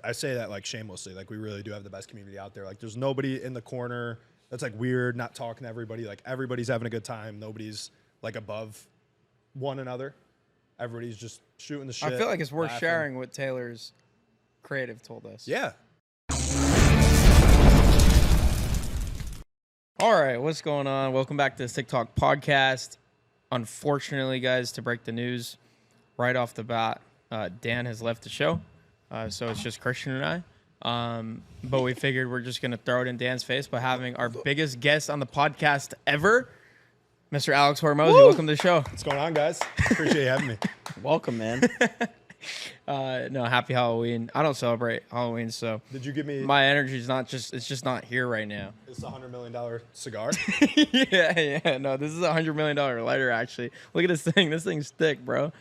I say that like shamelessly. Like we really do have the best community out there. Like there's nobody in the corner that's like weird, not talking to everybody. Like everybody's having a good time. Nobody's like above one another. Everybody's just shooting the shit. I feel like it's worth laughing. sharing what Taylor's creative told us. Yeah. All right, what's going on? Welcome back to the TikTok podcast. Unfortunately, guys, to break the news right off the bat, Dan has left the show. So it's just Christian and I. But we figured we're just going to throw it in Dan's face by having our biggest guest on the podcast ever, Mr. Alex Hormozy. Woo! Welcome to the show. What's going on, guys? Appreciate you having me. Welcome, man. No, happy Halloween. I don't celebrate Halloween, so Did you give me my energy is it's just not here right now. this $100 million cigar? yeah. No, this is a $100 million lighter, actually. Look at this thing. This thing's thick, bro.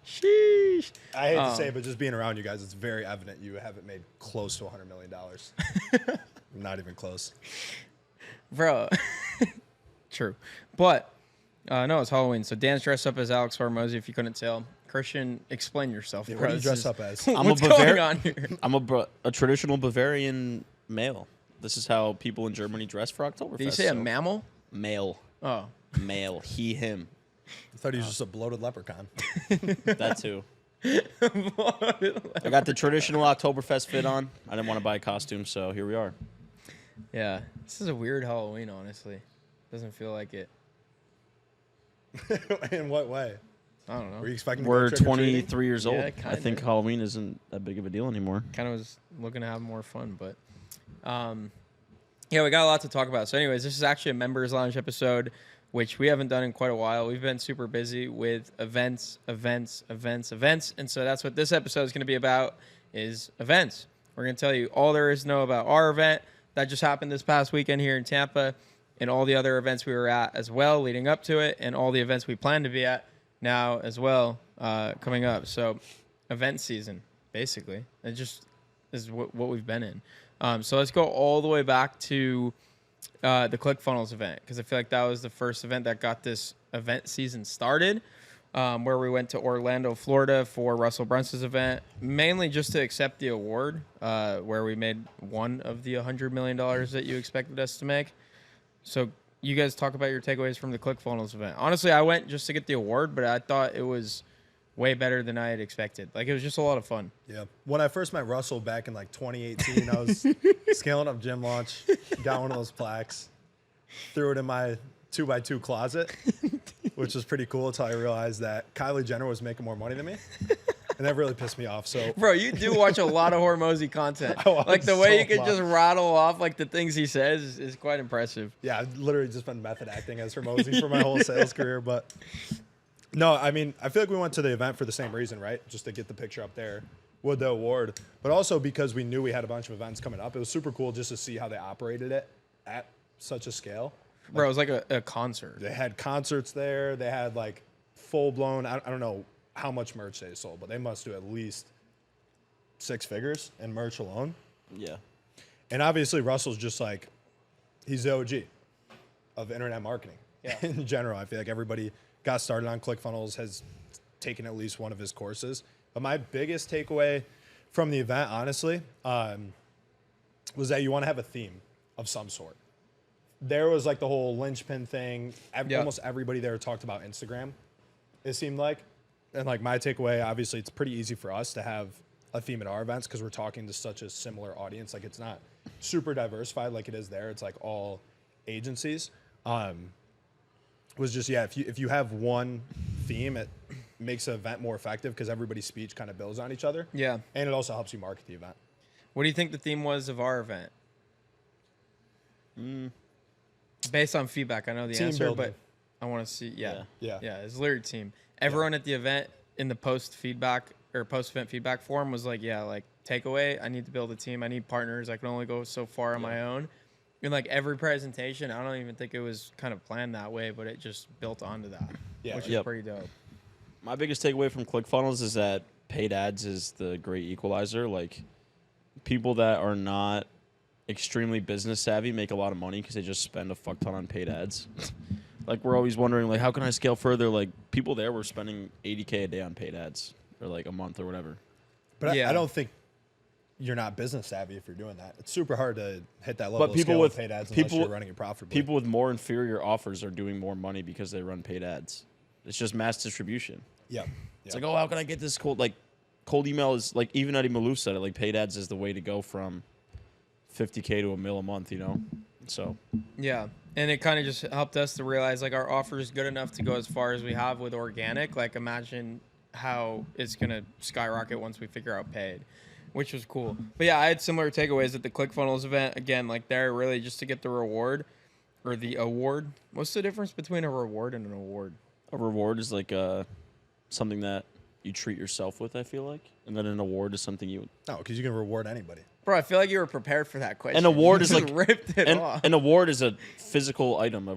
Sheesh. I hate to say it, but just being around you guys, it's very evident you haven't made close to $100 million. Not even close. Bro. True. But, no, it's Halloween. So Dan's dressed up as Alex Hormozy, if you couldn't tell. Christian, explain yourself. Yeah, bro. what do you dress up as? What's going on here? I'm a traditional Bavarian male. This is how people in Germany dress for Oktoberfest. Did you say a mammal? Male. Oh. Male. He, him. I thought he was just a bloated leprechaun. That too. I got the traditional Oktoberfest fit on. I didn't want to buy a costume, so here we are. Yeah. This is a weird Halloween, honestly. Doesn't feel like it. In what way? I don't know. Were you expecting to We're go trick-or-treating? 23 years old. Yeah, I kinda. think Halloween isn't that big of a deal anymore. Kind of was looking to have more fun, but yeah, we got a lot to talk about. So anyways, this is actually a members lounge episode, which we haven't done in quite a while. We've been super busy with events, and so that's what this episode is going to be about, is events. We're going to tell you all there is to know about our event that just happened this past weekend here in Tampa, and all the other events we were at as well leading up to it, and all the events we plan to be at now as well coming up. So event season, basically. It just is what we've been in. So let's go all the way back to the ClickFunnels event, because I feel like that was the first event that got this event season started, where we went to Orlando, Florida for Russell Brunson's event, mainly just to accept the award, where we made one of the $100 million that you expected us to make. So you guys talk about your takeaways from the ClickFunnels event. Honestly, I went just to get the award, but I thought it was way better than I had expected. Like, it was just a lot of fun. Yeah. When I first met Russell back in like 2018, I was scaling up gym launch, got one of those plaques, threw it in my 2x2 closet, which was pretty cool until I realized that Kylie Jenner was making more money than me. And that really pissed me off. So, bro, you do watch a lot of Hormozy content. Like, the way you can just rattle off like the things he says is quite impressive. Yeah, I've literally just been method acting as Hormozy for my whole sales career. But no, I mean, I feel like we went to the event for the same reason, right? Just to get the picture up there with the award, but also because we knew we had a bunch of events coming up. It was super cool just to see how they operated it at such a scale. Bro, it was like a concert. They had concerts there. They had like full blown, I don't know how much merch they sold, but they must do at least 6 figures in merch alone. Yeah. And obviously Russell's just like, he's the OG of internet marketing. Yeah. In general, I feel like everybody got started on ClickFunnels, has taken at least one of his courses. But my biggest takeaway from the event, honestly, was that you want to have a theme of some sort. There was like the whole linchpin thing. Almost everybody there talked about Instagram, it seemed like. And like my takeaway, obviously, it's pretty easy for us to have a theme at our events because we're talking to such a similar audience. Like, it's not super diversified like it is there. It's like all agencies. Was just, yeah, if you have one theme, it makes the event more effective because everybody's speech kind of builds on each other. Yeah. And it also helps you market the event. What do you think the theme was of our event? Based on feedback, I know the Team answer, building. but I want to see. Yeah. Yeah. It's literally team. Everyone at the event in the post-event feedback forum was like, yeah, like, takeaway, I need to build a team. I need partners. I can only go so far on my own. And like every presentation, I don't even think it was kind of planned that way, but it just built onto that, which is pretty dope. My biggest takeaway from ClickFunnels is that paid ads is the great equalizer. Like, people that are not extremely business savvy make a lot of money because they just spend a fuck ton on paid ads. Like, we're always wondering, like, how can I scale further? Like, people there were spending $80K a day on paid ads, or like a month or whatever. But Yeah. I don't think you're not business savvy if you're doing that. It's super hard to hit that level But of people scale with with paid ads people, unless you're running it profitably. people with more inferior offers are doing more money because they run paid ads. It's just mass distribution. Yeah. It's like, oh, how can I get this cold email is like, even Eddie Maalouf said it, like paid ads is the way to go from 50K to $1 million a month, you know? So Yeah. And it kind of just helped us to realize like our offer is good enough to go as far as we have with organic. Like imagine how it's going to skyrocket once we figure out paid, which was cool. But yeah, I had similar takeaways at the ClickFunnels event. Again, like they're really just to get the reward or the award. What's the difference between a reward and an award? a reward is like something that you treat yourself with, I feel like. And then an award is something you... No, because you can reward anybody. Bro, I feel like you were prepared for that question. An award You is just like... ripped it off. An award is a physical item.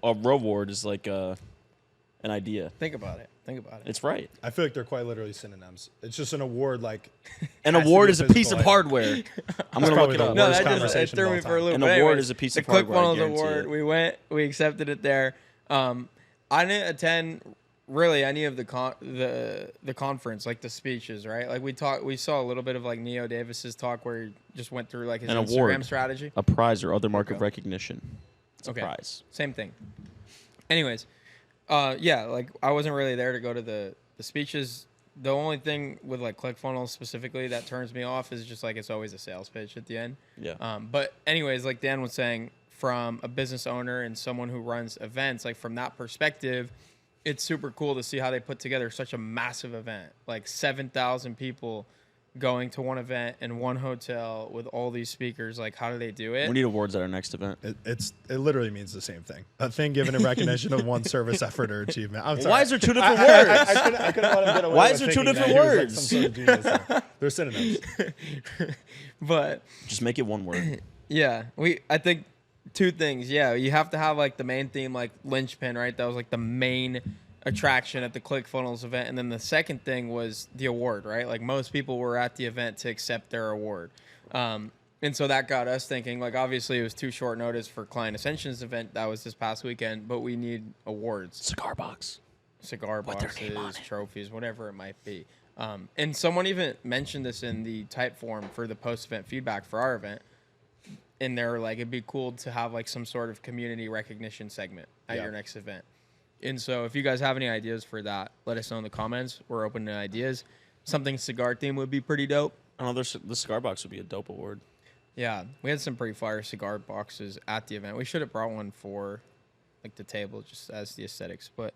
A reward is like an idea. Think about it. Think about it. It's right. I feel like they're quite literally synonyms. It's just an award like... An has to award be is a physical piece of item. hardware. I'm going to look probably it the up. No, worst that just it conversation threw of me all for a time. loop. An But award anyways, is a piece the of hardware, I ClickFunnels guarantee award. it. We accepted it there. I didn't attend really any of the conference, like the speeches, right? Like we saw a little bit of like Neo Davis's talk where he just went through like his An Instagram award. strategy. A prize or other mark of Okay. recognition. It's Okay. a prize. Same thing. Anyways, yeah, like I wasn't really there to go to the speeches. The only thing with like ClickFunnels specifically that turns me off is just like it's always a sales pitch at the end. Yeah. But anyways, like Dan was saying, from a business owner and someone who runs events, like from that perspective, it's super cool to see how they put together such a massive event, like 7,000 people going to one event in one hotel with all these speakers. Like, how do they do it? We need awards at our next event. It literally means the same thing. A thing given in recognition of one service, effort, or achievement. I'm sorry. Why is there two different I words? couldn't let him get away Why with is there two thinking different that he was, like, words? some sort of genius there. They're synonyms. But Just make it one word. yeah, I think two things. Yeah, you have to have like the main theme, like linchpin, right? That was like the main attraction at the ClickFunnels event. And then the second thing was the award, right? Like most people were at the event to accept their award. And so that got us thinking, like, obviously it was too short notice for Client Ascension's event. That was this past weekend, but we need awards, Cigar box. cigar With their name on boxes, it. trophies, whatever it might be. And someone even mentioned this in the type form for the post-event feedback for our event. And they're like, it'd be cool to have like some sort of community recognition segment at Yeah. your next event. And so if you guys have any ideas for that, let us know in the comments. We're open to ideas. Something cigar theme would be pretty dope. I don't know, the cigar box would be a dope award. Yeah, we had some pretty fire cigar boxes at the event. We should have brought one for like the table just as the aesthetics. But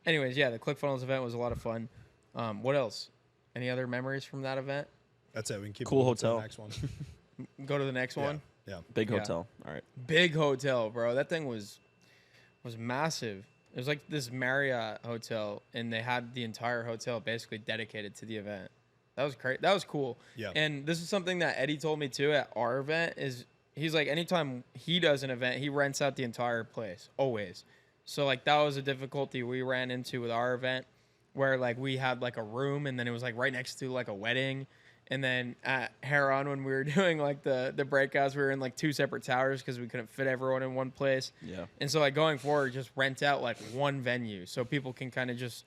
anyways, yeah, the ClickFunnels event was a lot of fun. What else? Any other memories from that event? That's it. We can keep Cool moving to the hotel. next one. Go to the next one. Yeah. Big Yeah. hotel. All right. Big hotel, bro. That thing was massive. It was like this Marriott hotel, and they had the entire hotel basically dedicated to the event. That was crazy. That was cool. Yeah. And this is something that Eddie told me too at our event. Is he's like, anytime he does an event, he rents out the entire place always. So like that was a difficulty we ran into with our event, where like we had like a room, and then it was like right next to like a wedding. And then at Heron, when we were doing like the breakouts, we were in like two separate towers because we couldn't fit everyone in one place. Yeah. And so like going forward, just rent out like one venue so people can kind of just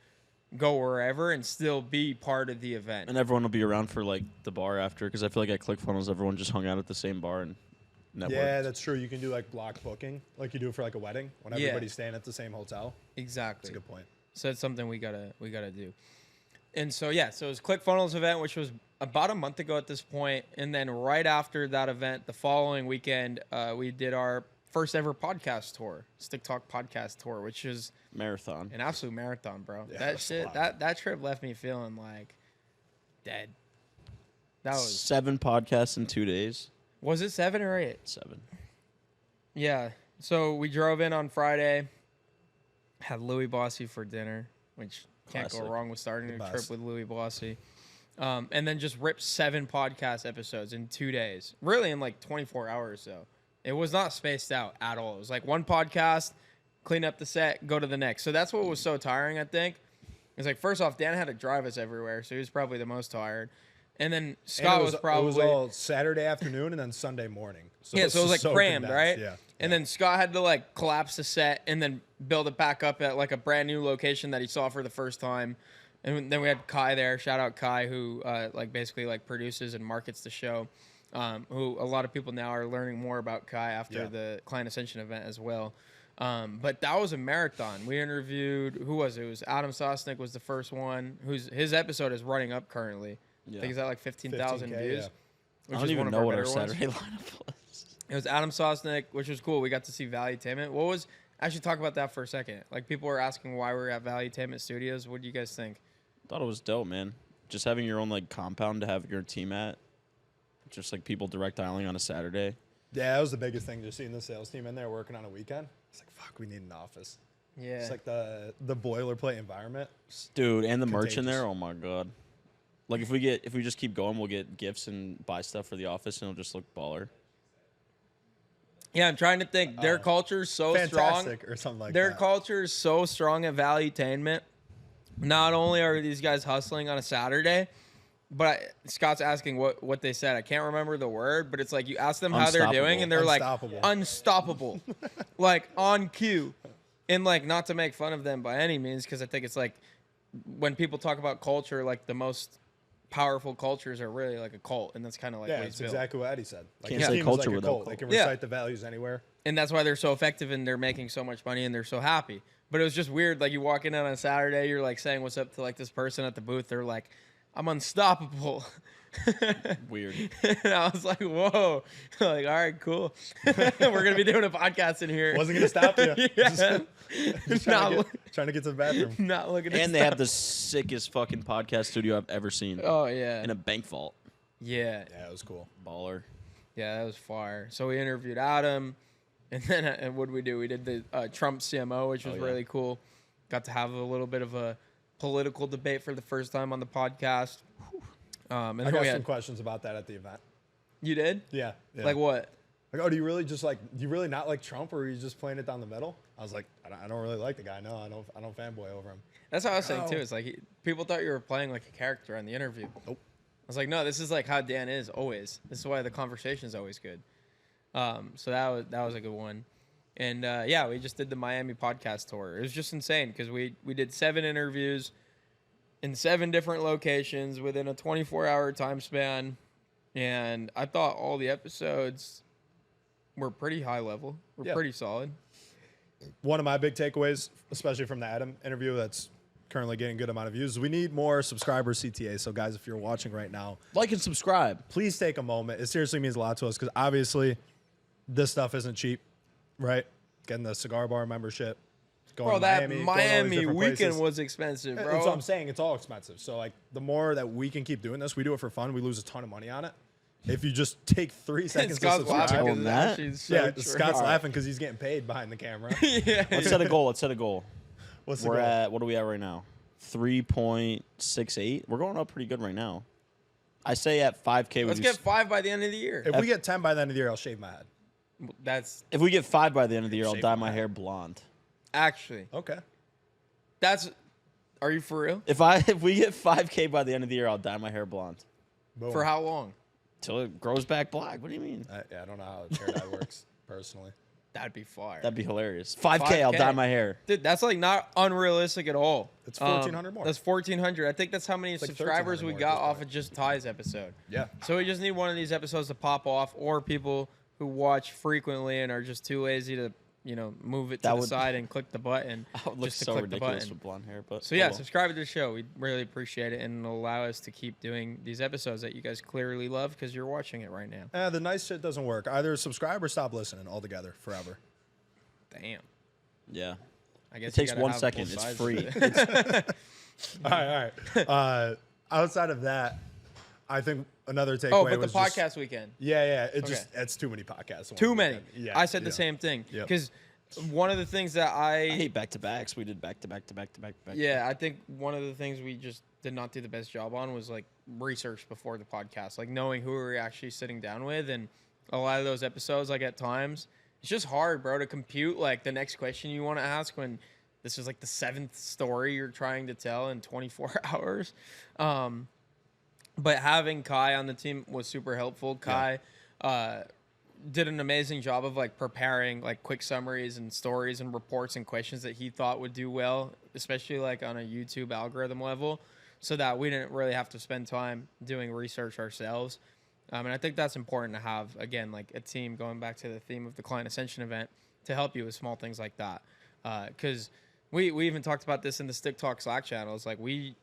go wherever and still be part of the event. And everyone will be around for like the bar after, because I feel like at ClickFunnels, everyone just hung out at the same bar and networked. Yeah, that's true. You can do like block booking, like you do for like a wedding, when Yeah. everybody's staying at the same hotel. Exactly. That's a good point. So it's something we gotta do. And so yeah, so it was ClickFunnels event, which was about a month ago at this point, and then right after that event, the following weekend, we did our first ever podcast tour, Stick Talk podcast tour, which is Marathon. an absolute marathon, bro. Yeah, that that's a shit, lot. that trip left me feeling like dead. That was 7 podcasts in 2 days. it 7 or 8? 7. Yeah. So we drove in on Friday, had Louis Bossy for dinner, which can't go Classic. wrong with starting The a trip best. with Louis Bossy. And then just ripped 7 podcast episodes in 2 days. Really in like 24 hours, though. It was not spaced out at all. It was like one podcast, clean up the set, go to the next. So that's what was so tiring, I think. It's like, first off, Dan had to drive us everywhere, so he was probably the most tired. And then Scott And was probably... It was all Saturday afternoon and then Sunday morning. So Yeah, so it was like crammed, condensed, right? Yeah. And then Scott had to like collapse the set and then build it back up at like a brand new location that he saw for the first time. And then we had Kai there. Shout out Kai, who like basically like produces and markets the show. Who a lot of people now are learning more about Kai after the Client Ascension event as well. But that was a marathon. We interviewed, who was it? It was Adam Sosnick was the first one. His episode is running up currently. I think he's at like 15,000 views. I don't even know what our Saturday lineup was. It was Adam Sosnick, which was cool. We got to see Valuetainment. Actually talk about that for a second. Like people were asking why we're at Valuetainment Studios. What do you guys think? Thought it was dope, man. Just having your own like compound to have your team at. Just like people direct dialing on a Saturday. Yeah, that was the biggest thing. Just seeing the sales team in there working on a weekend. It's like, fuck, we need an office. Yeah. It's like the boilerplate environment. Dude, and the merch in there, oh my god. Like if we just keep going, we'll get gifts and buy stuff for the office and it'll just look baller. Yeah, I'm trying to think. Their culture is so fantastic strong. Or something like Their that. culture is so strong at Valuetainment. Not only are these guys hustling on a Saturday, but Scott's asking what they said. I can't remember the word, but it's like you ask them how they're doing, and they're Unstoppable. like unstoppable, like on cue. And like not to make fun of them by any means, because I think it's like when people talk about culture, like the most powerful cultures are really like a cult, and that's kind of like what he's it's built. exactly what Eddie said. Like Can't his say team is culture like a without cult. cult. They can Yeah. recite the values anywhere. And that's why they're so effective and they're making so much money and they're so happy. But it was just weird. Like you walk in on a Saturday, you're like saying what's up to like this person at the booth. They're like, I'm unstoppable. Weird. And I was like, whoa. Like, all right, cool. We're going to be doing a podcast in here. Wasn't going to stop you. Yeah. Just trying to get to the bathroom. Not looking to And they stop. have the sickest fucking podcast studio I've ever seen. Oh, yeah. In a bank vault. Yeah. Yeah, it was cool. Baller. Yeah, that was fire. So we interviewed Adam. And then and what did we do? We did the Trump CMO, which was really cool. Got to have a little bit of a political debate for the first time on the podcast. And I then got we some had, questions about that at the event. you did? Yeah. Like what? Like, do you really not like Trump, or are you just playing it down the middle? I was like, I don't really like the guy. No, I don't fanboy over him. That's how I was saying too. It's like people thought you were playing like a character on the interview. Nope. I was like, no, this is like how Dan is always. This is why the conversation is always good. So that was a good one. And yeah, we just did the Miami podcast tour. It was just insane because we did 7 interviews in 7 different locations within a 24-hour time span. And I thought all the episodes were pretty high level. Were pretty solid. One of my big takeaways, especially from the Adam interview that's currently getting a good amount of views, we need more subscriber CTA. So guys, if you're watching right now, Like and subscribe. please take a moment. It seriously means a lot to us because obviously this stuff isn't cheap, right? Getting the cigar bar membership, going Bro, to that Miami, going to all these Miami different weekend places. was expensive, bro. That's what I'm saying. It's all expensive. So like the more that we can keep doing this, we do it for fun. We lose a ton of money on it. If you just take 3 And seconds to Scott's laughing subscribe. because it's that? actually so Yeah, true. Scott's laughing because he's getting paid behind the camera. Yeah. Let's set a goal. Let's set a goal. What's the We're goal? at, what are we at right now? 3.68. We're going up pretty good right now. I say at 5K. Let's get 5 by the end of the year. If we get 10 by the end of the year, I'll shave my head. That's If we get 5 by the end of the year, I'll Shave dye my my head. hair blonde. actually, Okay. that's. Are you for real? If we get 5K by the end of the year, I'll dye my hair blonde. Boom. For how long? Till it grows back black. What do you mean? I don't know how the hair dye works personally. That'd be fire. That'd be hilarious. 5K, I'll 5K. dye my hair. Dude, that's like not unrealistic at all. It's 1,400 more. That's 1,400. I think that's how many like subscribers 1,300 we more at got this off point. of just Ty's episode. Yeah. So we just need one of these episodes to pop off, or people who watch frequently and are just too lazy to, move it to That the would- side and click the button. I would look just to so click the ridiculous button. with blonde hair. But So yeah, oh well. subscribe to the show. We really appreciate it, and it'll allow us to keep doing these episodes that you guys clearly love because you're watching it right now. The nice shit doesn't work. Either subscribe or stop listening altogether forever. Damn. Yeah. I guess It takes you gotta 1 have second. both It's sides free. of it. All right. Outside of that, I think another takeaway Oh, but the was podcast just, weekend. yeah. Okay. It's too many podcasts. in Too one many. weekend. Yeah. I said the yeah. same thing Yep. because one of the things that I hate back to backs. We did back to back to back to back to back. yeah, I think one of the things we just did not do the best job on was like research before the podcast, like knowing who we were actually sitting down with. And a lot of those episodes, like at times, it's just hard, bro, to compute like the next question you want to ask when this is like the 7th story you're trying to tell in 24 hours. But having Kai on the team was super helpful. Kai did an amazing job of like preparing like quick summaries and stories and reports and questions that he thought would do well, especially like on a YouTube algorithm level, so that we didn't really have to spend time doing research ourselves. And I think that's important to have, again, like a team, going back to the theme of the Client Ascension event, to help you with small things like that. Because we even talked about this in the Stick Talk Slack channel. It's like we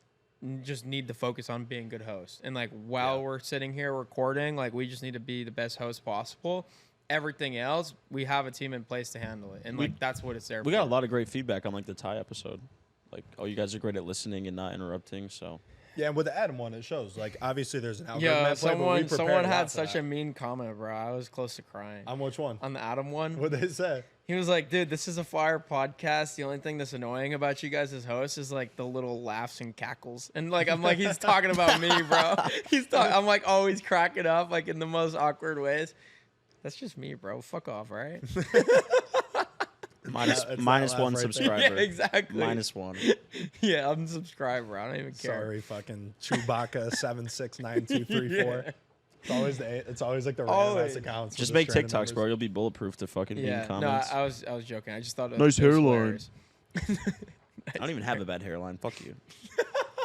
just need to focus on being good hosts. And like while we're sitting here recording, like we just need to be the best host possible. Everything else, we have a team in place to handle it. And like that's what it's there for. We got a lot of great feedback on like the Ty episode. Like, oh, you guys are great at listening and not interrupting, so. Yeah, and with the Adam one, it shows. Like, obviously, there's an algorithm at play, but we prepared someone a lot had for such that. a mean comment, bro. I was close to crying. On which one? On the Adam one. What'd they say? He was like, dude, this is a fire podcast. The only thing that's annoying about you guys as hosts is like the little laughs and cackles. And like, I'm like, he's talking about me, bro. I'm like always cracking up like in the most awkward ways. That's just me, bro. Fuck off, right? Minus one right there. subscriber. Yeah, exactly. -1. Yeah, I'm subscribed, bro. I don't even care. Sorry, fucking Chewbacca 769234. It's always like the random Always. ass accounts. with Just the make random TikToks, numbers. bro. You'll be bulletproof to fucking mean Yeah, no, comments. I was joking. I just thought it Nice it was hairline. hilarious. I don't even have a bad hairline. Fuck you.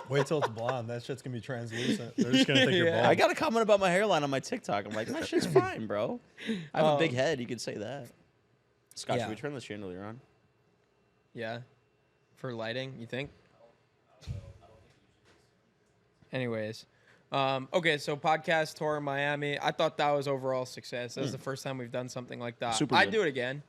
Wait till it's blonde. That shit's gonna be translucent. They're just gonna think you're Yeah. bald. I got a comment about my hairline on my TikTok. I'm like, my shit's fine, bro. I have a big head. You could say that. Scott, Yeah. should we turn the chandelier on? Yeah. For lighting, you think? Anyways. Okay, so podcast tour in Miami. I thought that was overall success. That was the first time we've done something like that. Super I'd good. do it again.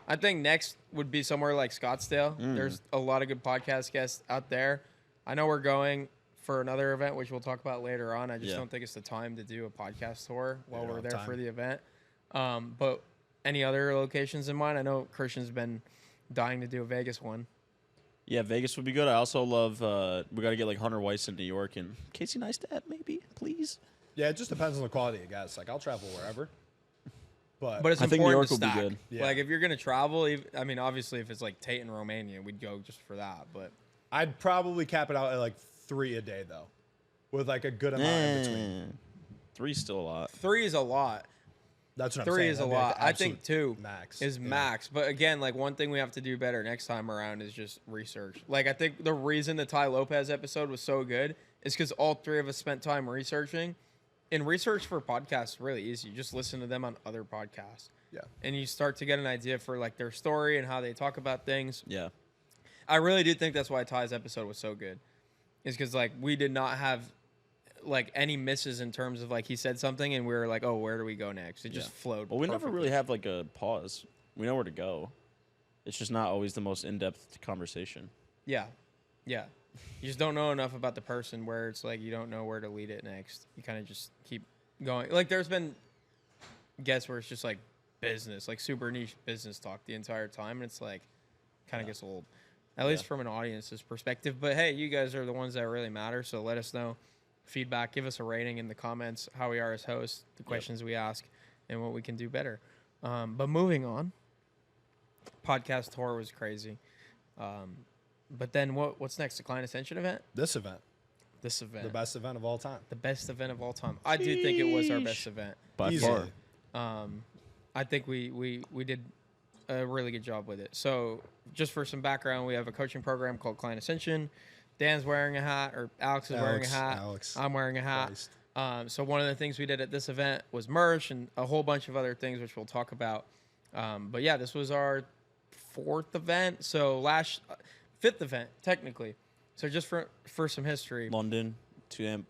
I think next would be somewhere like Scottsdale. There's a lot of good podcast guests out there. I know we're going for another event, which we'll talk about later on. I just don't think it's the time to do a podcast tour while don't we're have there time. for the event. But any other locations in mind? I know Christian's been dying to do a Vegas one. Yeah, Vegas would be good. I also love, we got to get like Hunter Weiss in New York and Casey Neistat, maybe, please. Yeah, it just depends on the quality of guests. Like, I'll travel wherever. But But it's I think New important York to will be stack. good. Yeah. Like if you're gonna travel, I mean, obviously if it's like Tate in Romania, we'd go just for that. But I'd probably cap it out at like 3 a day, though, with like a good amount in between. 3's still a lot. 3 is a lot. That's what I'm 3 saying. is a That'd be, like, lot. the I think absolute 2 max is yeah. max. But again, like one thing we have to do better next time around is just research. Like I think the reason the Ty Lopez episode was so good is because all 3 of us spent time researching. And research for podcasts is really easy. You just listen to them on other podcasts. Yeah. And you start to get an idea for like their story and how they talk about things. Yeah. I really do think that's why Ty's episode was so good. Is because like we did not have like any misses in terms of like he said something and we were like, oh, where do we go next? It just flowed. Well, we never perfectly. really have like a pause. We know where to go. It's just not always the most in-depth conversation. Yeah. Yeah. You just don't know enough about the person where it's like you don't know where to lead it next. You kind of just keep going. Like there's been guests where it's just like business, like super niche business talk the entire time. And it's like kind of gets old, at least from an audience's perspective. But hey, you guys are the ones that really matter. So let us know feedback. Give us a rating in the comments, how we are as hosts, the questions we ask, and what we can do better. But moving on, podcast tour was crazy. But then what's next? The Client Ascension event? This event, This event. the best event of all time. The best event of all time. I do think it was our best event. By Easily. far. I think we did a really good job with it. So just for some background, we have a coaching program called Client Ascension. Dan's wearing a hat, or Alex is wearing a hat. Alex. I'm wearing a hat. Christ. So one of the things we did at this event was merch and a whole bunch of other things, which we'll talk about. But yeah, this was our 4th event. So 5th event, technically. So just for some history. London, Tampa.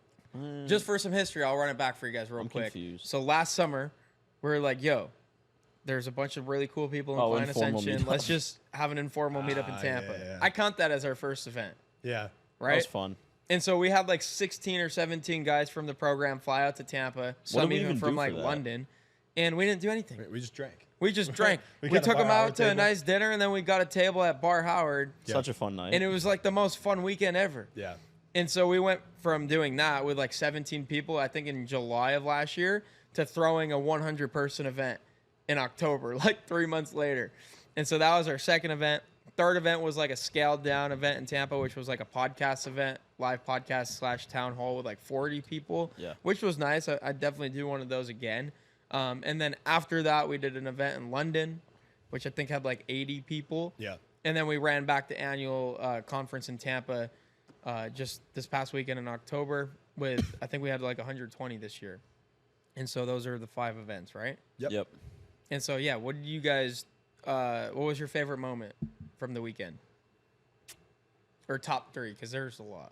Just for some history, I'll run it back for you guys real I'm quick. confused. So last summer, we were like, yo, there's a bunch of really cool people in Client informal Ascension. meetup. Let's just have an informal meetup in Tampa. yeah. I count that as our first event, Yeah. That right? was fun. And so we had like 16 or 17 guys from the program fly out to Tampa, some did we even even from do like for that? London, and we didn't do anything. We just drank. We just drank. We we got a took Bar them out Howard to a table. nice dinner, and then we got a table at Bar Howard, Yeah. Such a fun night. and it was like the most fun weekend ever. Yeah. And so we went from doing that with like 17 people, I think in July of last year, to throwing a 100-person event in October, like 3 months later. And so that was our second event. Third event was like a scaled down event in Tampa, which was like a podcast event, live podcast / town hall with like 40 people, Yeah. which was nice. I definitely do one of those again. And then after that, we did an event in London, which I think had like 80 people. Yeah. And then we ran back the annual conference in Tampa just this past weekend in October with, I think we had like 120 this year. And so those are the 5 events, right? Yep. And so, yeah, what did you guys, what was your favorite moment from the weekend? Or top 3, because there's a lot.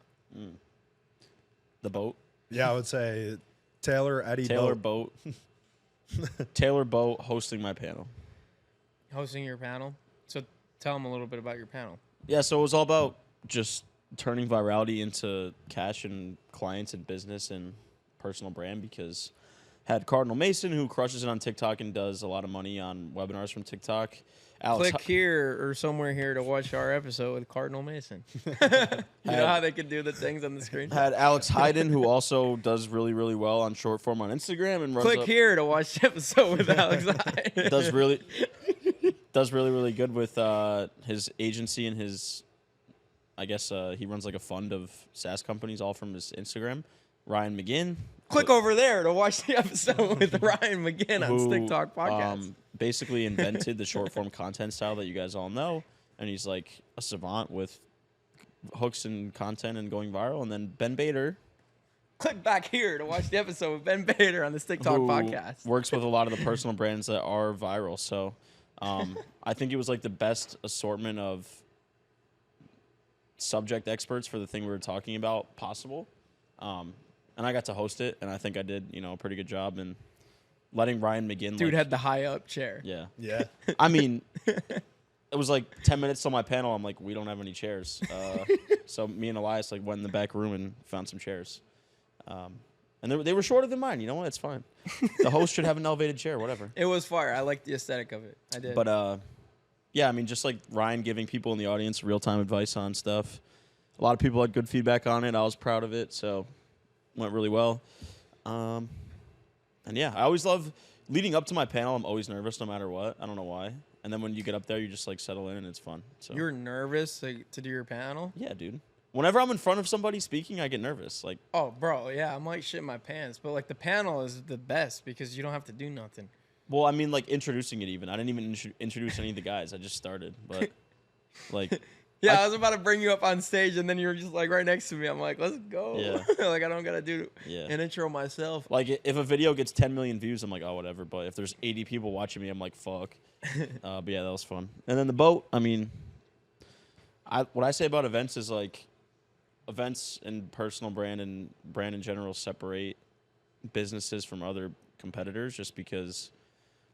The boat. Yeah, I would say Taylor, Eddie, Taylor Boat. Taylor Boat hosting my panel. Hosting your panel. So tell them a little bit about your panel. Yeah, so it was all about just turning virality into cash and clients and business and personal brand, because had Cardinal Mason, who crushes it on TikTok and does a lot of money on webinars from TikTok. Click here or somewhere here to watch our episode with Cardinal Mason. You know how they could do the things on the screen? Had Alex Hayden, who also does really, really well on short form on Instagram. And runs Click here to watch the episode with Alex Hayden. does really, really good with his agency and his, I guess he runs like a fund of SaaS companies, all from his Instagram. Ryan McGinn. Click over there to watch the episode with Ryan McGinn on TikTok podcast. Basically invented the short form content style that you guys all know, and he's like a savant with hooks and content and going viral. And then Ben Bader, Click back here to watch the episode with Ben Bader on this TikTok who podcast. works with a lot of the personal brands that are viral. So I think it was like the best assortment of subject experts for the thing we were talking about possible. And I got to host it, and I think I did, a pretty good job in letting Ryan McGinn. Dude had the high up chair. Yeah. Yeah. I mean, it was like 10 minutes till my panel. I'm like, we don't have any chairs. So me and Elias went in the back room and found some chairs. And they were shorter than mine. You know what? It's fine. The host should have an elevated chair, whatever. It was fire. I liked the aesthetic of it. I did. But yeah, I mean, just like Ryan giving people in the audience real-time advice on stuff. A lot of people had good feedback on it. I was proud of it, so went really well. And yeah, I always love leading up to my panel. I'm always nervous no matter what. I don't know why. And then when you get up there, you just settle in and it's fun. So You're nervous to do your panel? yeah, dude. Whenever I'm in front of somebody speaking, I get nervous. Oh, bro, yeah, I'm shitting my pants. But the panel is the best because you don't have to do nothing. Well, I mean, introducing it even. I didn't even introduce any of the guys. I just started. But Yeah, I was about to bring you up on stage, and then you were just right next to me. I'm like, let's go. Yeah. I don't gotta do an intro myself. If a video gets 10 million views, I'm like, oh, whatever. But if there's 80 people watching me, I'm like, fuck. But yeah, that was fun. And then the boat. I mean, what I say about events is events and personal brand and brand in general separate businesses from other competitors, just because.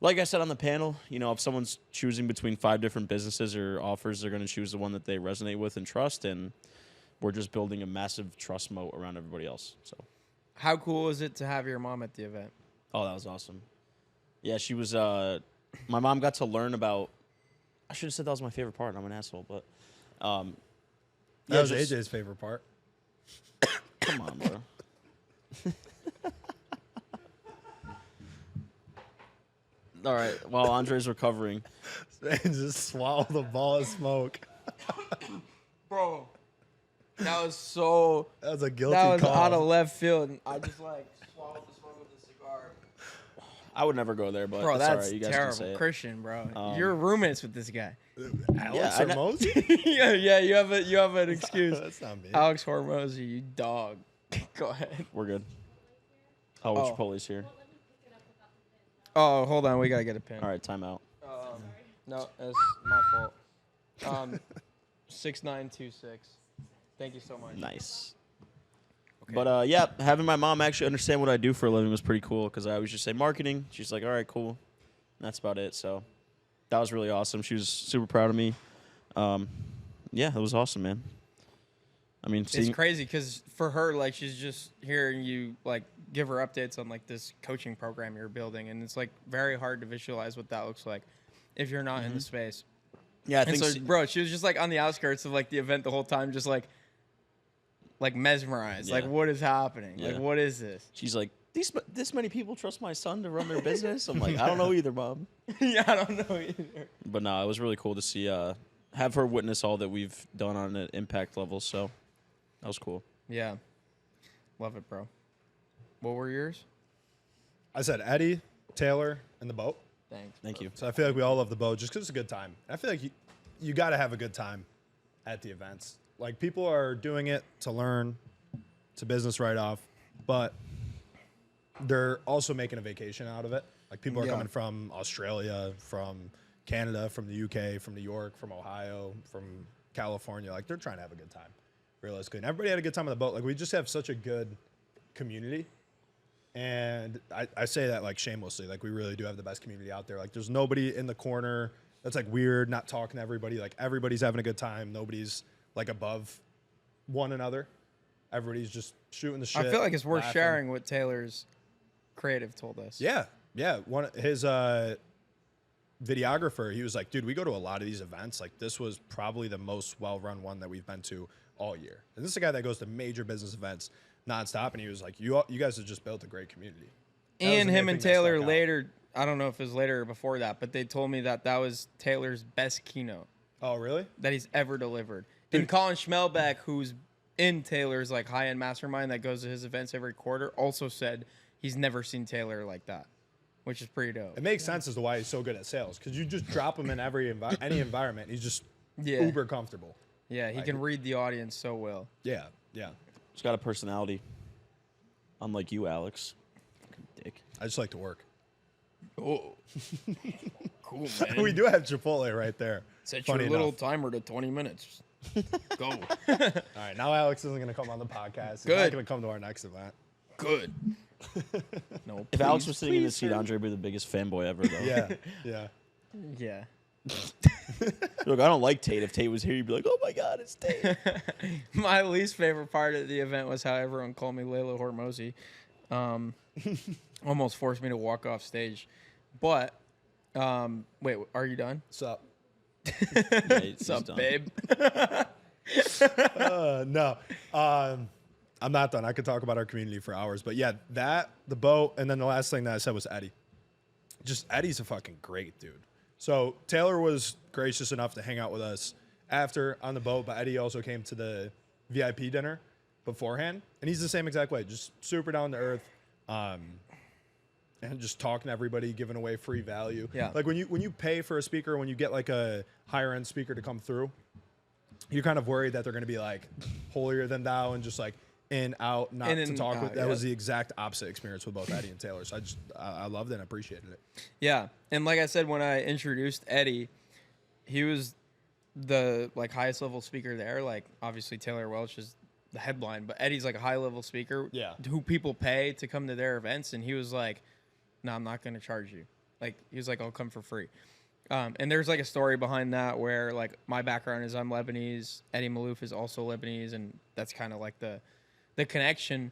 Like I said on the panel, if someone's choosing between 5 different businesses or offers, they're going to choose the one that they resonate with and trust. And we're just building a massive trust moat around everybody else. So, how cool is it to have your mom at the event? Oh, that was awesome. Yeah, she was. My mom got to learn about. I should have said that was my favorite part. I'm an asshole, but. That was AJ's favorite part. Come on, bro. All right. While Andre's recovering, And just swallow the ball of smoke. Bro, that was so. That was a guilty That was call. out of left field. And I just swallowed the smoke with the cigar. I would never go there, but Bro, it's all that's right. You guys can terrible. say it. Christian, bro. You're roommates with this guy. Alex Yeah, Hormozy? yeah, you have an excuse. That's not me. Alex Hormozy, you dog. Go ahead. We're good. Oh, Chipotle's here. Oh, hold on. We got to get a pin. All right, timeout. No, that's my fault. 6926. Thank you so much. Nice. Okay. But yeah, having my mom actually understand what I do for a living was pretty cool, because I always just say marketing. She's like, all right, cool. And that's about it. So that was really awesome. She was super proud of me. Yeah, it was awesome, man. I mean, It's crazy because for her, she's just hearing you give her updates on this coaching program you're building, and it's very hard to visualize what that looks like if you're not in the space. yeah, I And think so, bro, she was just on the outskirts of the event the whole time, just mesmerized. Yeah. What is happening? Yeah. What is this? she's like, this many people trust my son to run their business. I'm like, I don't know either, Mom. Yeah, I don't know either. But no, it was really cool to see, have her witness all that we've done on an impact level. So that was cool. Yeah, love it, bro. What were yours? I said Eddie, Taylor, and the boat. Thanks. Thank you. So I feel like we all love the boat just because it's a good time. I feel like you got to have a good time at the events. Like people are doing it to learn, it's a business write-off, but they're also making a vacation out of it. Like people are coming from Australia, from Canada, from the UK, from New York, from Ohio, from California. Like they're trying to have a good time, realistically. And everybody had a good time on the boat. Like we just have such a good community. And I say that like shamelessly. Like we really do have the best community out there. Like there's nobody in the corner that's like weird, not talking to everybody. Like everybody's having a good time. Nobody's like above one another. Everybody's just shooting the shit. I feel like it's worth laughing. sharing what Taylor's creative told us. Yeah. One his videographer, he was like, dude, we go to a lot of these events. Like this was probably the most well-run one that we've been to all year. And this is a guy that goes to major business events nonstop. And he was like, you guys have just built a great community. And him and Taylor later, I don't know if it was later or before that, but they told me that was Taylor's best keynote Oh, really? that he's ever delivered. And Colin Schmelbeck, who's in Taylor's like high-end mastermind that goes to his events every quarter, also said he's never seen Taylor like that, which is pretty dope. It makes sense as to why he's so good at sales, because you just drop him in any environment. He's just Yeah. uber comfortable. Yeah, he Like- can read the audience so well. Yeah. He's got a personality. Unlike you, Alex. Fucking dick. I just like to work. Oh, cool, man. We do have Chipotle right there. Set Funny your little enough. timer to 20 minutes. Go. All right, now Alex isn't going to come on the podcast. He's not Good. going to come to our next event. Good. No. If Alex please, was sitting in the please, seat, sir. Andre would be the biggest fanboy ever, though. Yeah. Yeah. Look, I don't like Tate. If Tate was here, you'd be like, oh my God, it's Tate. My least favorite part of the event was how everyone called me Layla Hormozy. Almost forced me to walk off stage. But, wait, are you done? Sup? Yeah, he's What's up, done. babe? No. I'm not done. I could talk about our community for hours. But yeah, the boat, and then the last thing that I said was Eddie. Just Eddie's a fucking great dude. So Taylor was gracious enough to hang out with us after on the boat, but Eddie also came to the VIP dinner beforehand. And he's the same exact way, just super down to earth. And just talking to everybody, giving away free value. Yeah. Like when you pay for a speaker, when you get like a higher end speaker to come through, you're kind of worried that they're going to be like holier than thou and just like in, out, not In to and talk out, with. That yeah. was the exact opposite experience with both Eddie and Taylor. So I loved it and appreciated it. Yeah. And like I said, when I introduced Eddie, he was the like highest level speaker there. Like obviously Taylor Welch is the headline, but Eddie's like a high level speaker who people pay to come to their events. And he was like, no, I'm not going to charge you. Like, he was like, I'll come for free. And there's like a story behind that where like my background is I'm Lebanese. Eddie Maalouf is also Lebanese. And that's kind of like the connection.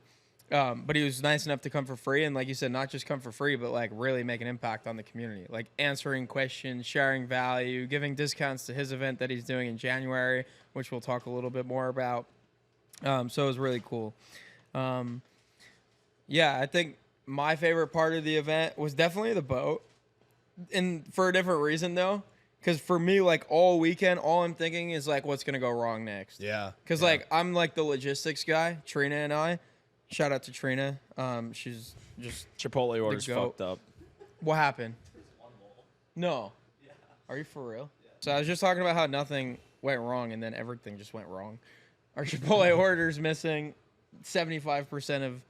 But he was nice enough to come for free. And like you said, not just come for free, but like really make an impact on the community, like answering questions, sharing value, giving discounts to his event that he's doing in January, which we'll talk a little bit more about. So it was really cool. Yeah, I think my favorite part of the event was definitely the boat. And for a different reason though. Because for me, like all weekend, all I'm thinking is like, what's going to go wrong next? Yeah. Because like I'm like the logistics guy, Trina and I. Shout out to Trina. She's just Chipotle order's goat. fucked up. What happened? No. Are you for real? So I was just talking about how nothing went wrong and then everything just went wrong. Our Chipotle order's missing 75% of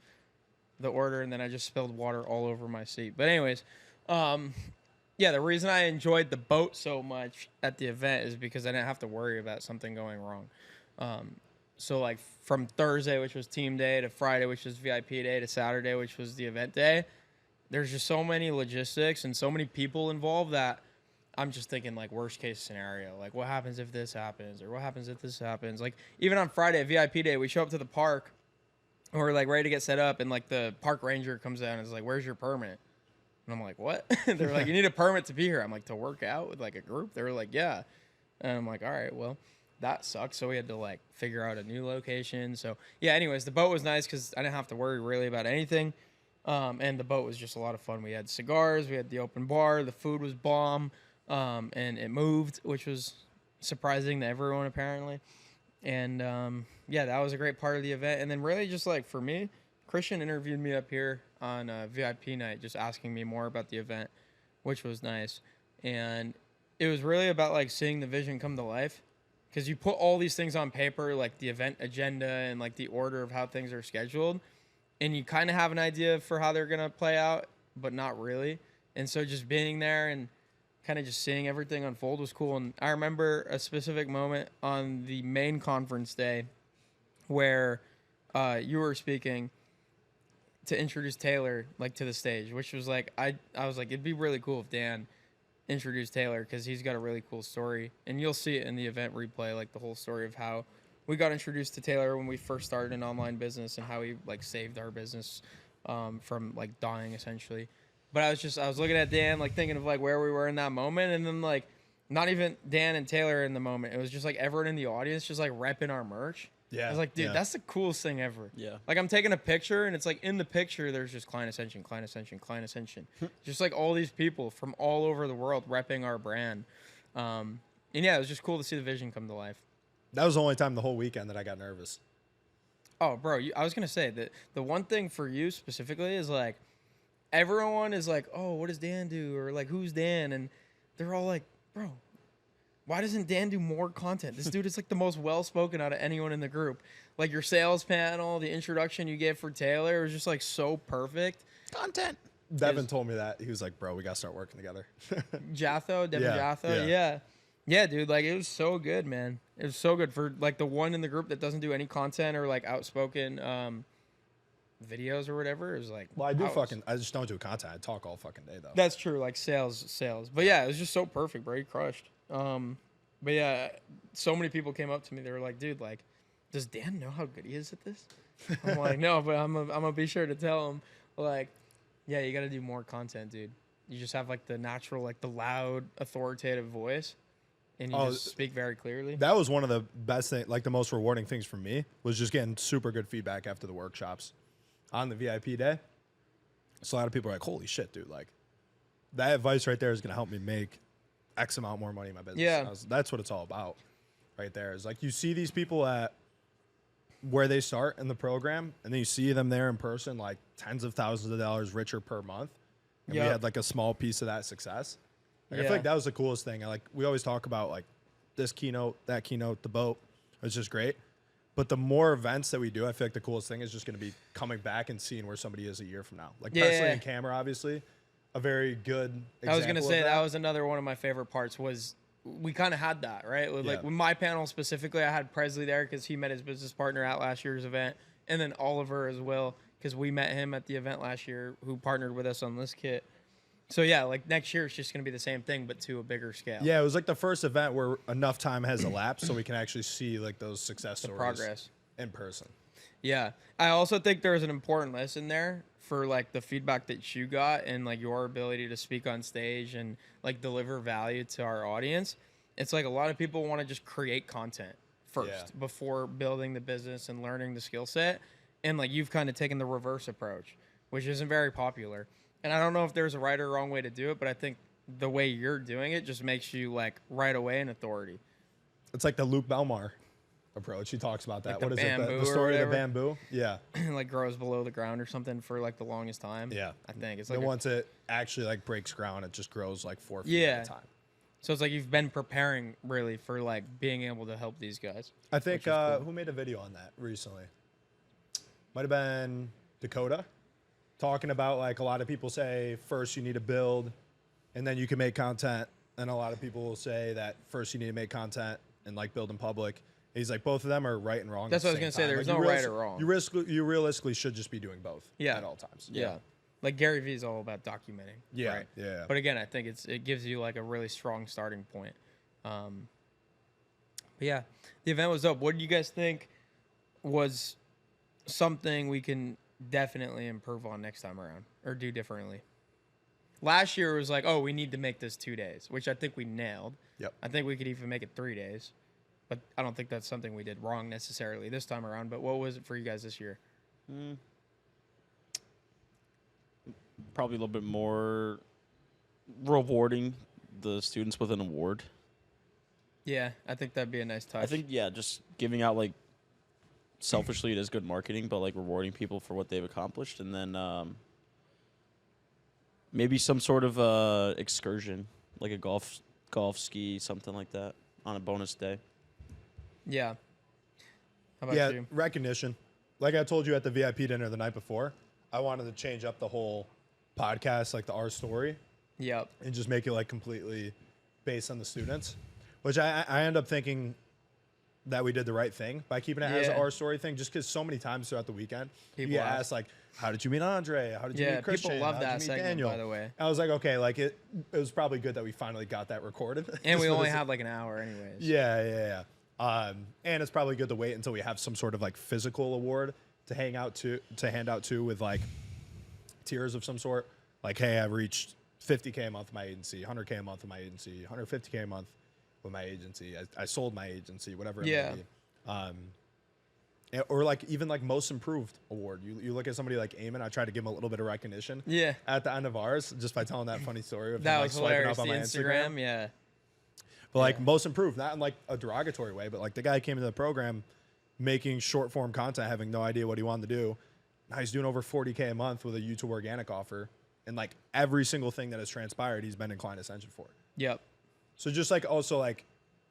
the order, and then I just spilled water all over my seat. But anyways, yeah, the reason I enjoyed the boat so much at the event is because I didn't have to worry about something going wrong. So like from Thursday, which was team day, to Friday, which was VIP day, to Saturday, which was the event day, there's just so many logistics and so many people involved that I'm just thinking like worst case scenario. Like what happens if this happens, or what happens if this happens? Like even on Friday, VIP day, we show up to the park and we're like ready to get set up, and like the park ranger comes down and is like, where's your permit? And I'm like, what? They're like, you need a permit to be here. I'm like, to work out with like a group? They were like, yeah. And I'm like, all right, well, that sucks. So we had to like figure out a new location. So yeah, anyways, the boat was nice because I didn't have to worry really about anything. And the boat was just a lot of fun. We had cigars, we had the open bar, the food was bomb, and it moved, which was surprising to everyone apparently. And yeah, that was a great part of the event. And then really just like for me, Christian interviewed me up here on VIP night, just asking me more about the event, which was nice. And it was really about like seeing the vision come to life, because you put all these things on paper, like the event agenda and like the order of how things are scheduled, and you kind of have an idea for how they're going to play out, but not really. And so just being there and kind of just seeing everything unfold was cool. And I remember a specific moment on the main conference day where you were speaking to introduce Taylor like to the stage, which was like, I was like, it'd be really cool if Dan introduced Taylor, because he's got a really cool story, and you'll see it in the event replay, like the whole story of how we got introduced to Taylor when we first started an online business and how he like saved our business from like dying essentially. But I was looking at Dan, like thinking of like where we were in that moment, and then like not even Dan and Taylor in the moment. It was just like everyone in the audience just like repping our merch. Yeah. I was like, dude, that's the coolest thing ever. Yeah. Like I'm taking a picture, and it's like in the picture there's just Client Ascension, Client Ascension, Client Ascension. Just like all these people from all over the world repping our brand. And yeah, it was just cool to see the vision come to life. That was the only time the whole weekend that I got nervous. Oh, bro, I was going to say that the one thing for you specifically is like everyone is like, oh, what does Dan do? Or like, who's Dan? And they're all like, bro, why doesn't Dan do more content? This dude is like the most well-spoken out of anyone in the group. Like your sales panel, the introduction you gave for Taylor was just like so perfect. Content. Devin told me that. He was like, bro, we got to start working together. Devin Yeah, Jatho, yeah. Yeah, dude, like it was so good, man. It was so good for like the one in the group that doesn't do any content or like outspoken videos or whatever. It was like, Well, I just don't do content. I talk all fucking day, though. that's true, like sales. But yeah, it was just so perfect, bro. He crushed. But yeah, so many people came up to me. They were like, dude, like, does Dan know how good he is at this? I'm like, no, but I'm gonna be sure to tell him, like, yeah, you got to do more content, dude. You just have like the natural, like the loud, authoritative voice, and you just speak very clearly. That was one of the best things, like the most rewarding things for me, was just getting super good feedback after the workshops on the VIP day. So a lot of people are like, holy shit, dude, like that advice right there is going to help me make X amount more money in my business. Yeah. That's what it's all about right there. Is like you see these people at where they start in the program, and then you see them there in person, like tens of thousands of dollars richer per month. And we had like a small piece of that success. Like, I feel like that was the coolest thing. We always talk about like this keynote, that keynote, the boat. It's just great. But the more events that we do, I feel like the coolest thing is just going to be coming back and seeing where somebody is a year from now. Like Presley and Cameron, obviously, a very good example. I was gonna say that was another one of my favorite parts. Was we kind of had that, right? Like with my panel specifically, I had Presley there because he met his business partner at last year's event, and then Oliver as well because we met him at the event last year, who partnered with us on ListKit. So yeah, like next year it's just gonna be the same thing, but to a bigger scale. Yeah, it was like the first event where enough time has elapsed so we can actually see like those success stories, progress in person. Yeah, I also think there's an important lesson there for like the feedback that you got and like your ability to speak on stage and like deliver value to our audience. It's like a lot of people want to just create content first before building the business and learning the skill set. And like you've kind of taken the reverse approach, which isn't very popular. And I don't know if there's a right or wrong way to do it, but I think the way you're doing it just makes you like right away an authority. It's like the Luke Belmar approach. He talks about that. Like what is it? bamboo The or story of the whatever? bamboo? Yeah. Like grows below the ground or something for like the longest time. Yeah. I think it's Then like once it actually like breaks ground, it just grows like 4 feet at a time. So it's like you've been preparing really for like being able to help these guys. I think cool. who made a video on that recently? Might have been Dakota, talking about like a lot of people say first you need to build and then you can make content. And a lot of people will say that first you need to make content and like build in public. And he's like, both of them are right and wrong. That's what I was going to say. There's no right or wrong. You realistically should just be doing both at all times. Yeah. Like Gary Vee is all about documenting. Yeah. Right? Yeah. But again, I think it gives you like a really strong starting point. But yeah, the event was dope. What do you guys think was something we can definitely improve on next time around or do differently? Last year it was like, oh, we need to make this 2 days, which I think we nailed. Yep. I think we could even make it 3 days, but I don't think that's something we did wrong necessarily this time around. But what was it for you guys this year? Probably a little bit more rewarding the students with an award. Yeah, I think that'd be a nice touch. I think, just giving out, like, selfishly it is good marketing, but, like, rewarding people for what they've accomplished. And then Maybe some sort of excursion, like a golf ski, something like that, on a bonus day. Yeah. How about you? Recognition. Like I told you at the VIP dinner the night before, I wanted to change up the whole podcast, like the Our Story, Yep. and just make it like completely based on the students, which I end up thinking that we did the right thing by keeping it as an Yeah. Our Story thing, just because so many times throughout the weekend, People you get ask. asked like, how did you meet Andre? How did you Yeah, meet Christian? people love How did that you meet segment, Daniel? by the way. I was like, okay, like it was probably good that we finally got that recorded. And Just we for only this- had like an hour anyways. Yeah. And it's probably good to wait until we have some sort of like physical award to hand out to with like tiers of some sort. Like, hey, I reached 50K a month with my agency, 100K a month with my agency, 150K a month with my agency. I sold my agency, whatever it Yeah. may be. Or like even like most improved award. You look at somebody like Eamon, I tried to give him a little bit of recognition. Yeah. At the end of ours, just by telling that funny story of That him, was like, swiping hilarious. up The on my Instagram, yeah. But like most improved, not in like a derogatory way, but like the guy came into the program making short form content, having no idea what he wanted to do. Now he's doing over 40K a month with a YouTube organic offer. And like every single thing that has transpired, he's been in Client Ascension for. Yep. So just like also like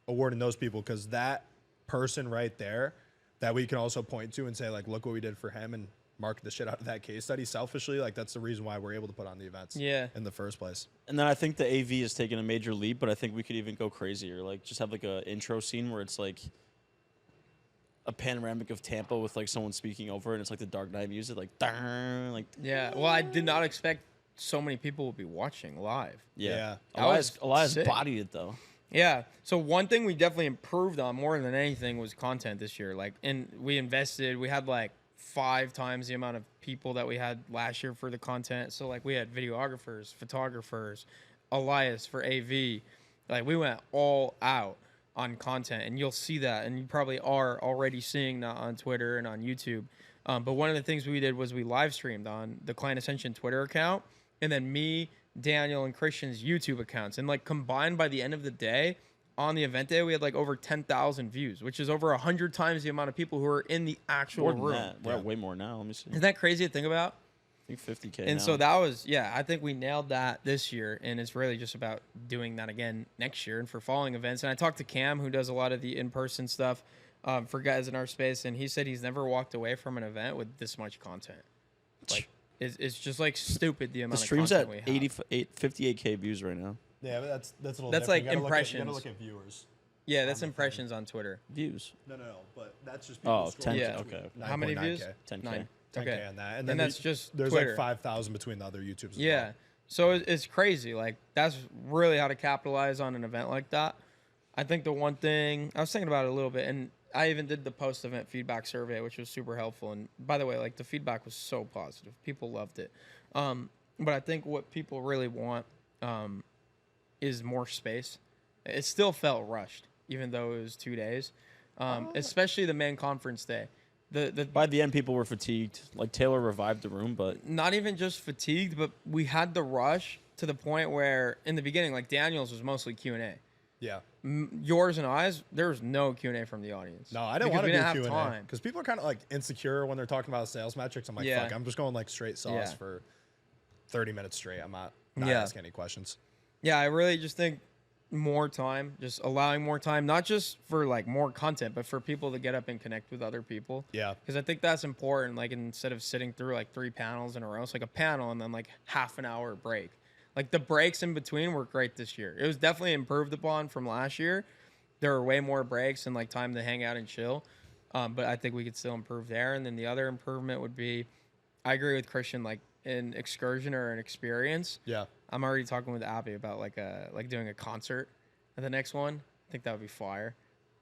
awarding those people, because that person right there that we can also point to and say like, look what we did for him and market the shit out of that case study selfishly. Like that's the reason why we're able to put on the events in the first place. And then I think the AV has taken a major leap, but I think we could even go crazier. Like just have like a intro scene where it's like a panoramic of Tampa with like someone speaking over it, and it's like the Dark Knight music, like darn, like Yeah. Well, I did not expect so many people would be watching live. Yeah. That was Elias sick. bodied it though. Yeah. So one thing we definitely improved on more than anything was content this year. Like, and we invested. We had like 5 times the amount of people that we had last year for the content. So like we had videographers, photographers, Elias for AV. Like we went all out on content, and you'll see that, and you probably are already seeing that on Twitter and on YouTube. But one of the things we did was we live streamed on the Client Ascension Twitter account, and then me, Daniel, and Christian's YouTube accounts. And like combined by the end of the day, on the event day, we had like over 10,000 views, which is over 100 times the amount of people who are in the actual More than room. that. We're at way more now. Let me see. Isn't that crazy to think about? I think 50K. And now. so that was, yeah, I think we nailed that this year. And it's really just about doing that again next year and for following events. And I talked to Cam, who does a lot of the in-person stuff for guys in our space. And he said he's never walked away from an event with this much content. Like, it's just like stupid the the amount of stream's content at we have. 58K views right now. Yeah, but that's a little That's different. like You gotta impressions. You gotta look at viewers. Yeah, that's impressions on Twitter. Views. No, but that's just people Oh, scrolling 10. Yeah. Okay. How many 9.9K. views? 10K. 9. 10K Okay. on that, And then that's just there's Twitter. like 5,000 between the other YouTubes. As Yeah. well. So it's crazy. Like, that's really how to capitalize on an event like that. I think the one thing, I was thinking about it a little bit, and I even did the post-event feedback survey, which was super helpful. And by the way, like, the feedback was so positive. People loved it. But I think what people really want is more space. It still felt rushed, even though it was 2 days, especially the main conference day. By the end, people were fatigued. Like Taylor revived the room, but Not even just fatigued, but we had the rush to the point where in the beginning, like Daniel's was mostly Q&A. Yeah. Yours and I's, there was no Q&A from the audience. No, I didn't Because want we to didn't do have Q&A time. because people are kind of like insecure when they're talking about sales metrics. I'm like, Yeah. fuck, I'm just going like straight sauce Yeah. for 30 minutes straight. I'm not Yeah. asking any questions. Yeah, I really just think more time, just allowing more time, not just for like more content, but for people to get up and connect with other people. Yeah. Because I think that's important. Like instead of sitting through like 3 panels in a row, it's like a panel and then like half an hour break. Like the breaks in between were great this year. It was definitely improved upon from last year. There were way more breaks and like time to hang out and chill. But I think we could still improve there. And then the other improvement would be, I agree with Christian, like an excursion or an experience. Yeah. I'm already talking with Abby about like doing a concert at the next one. I think that would be fire.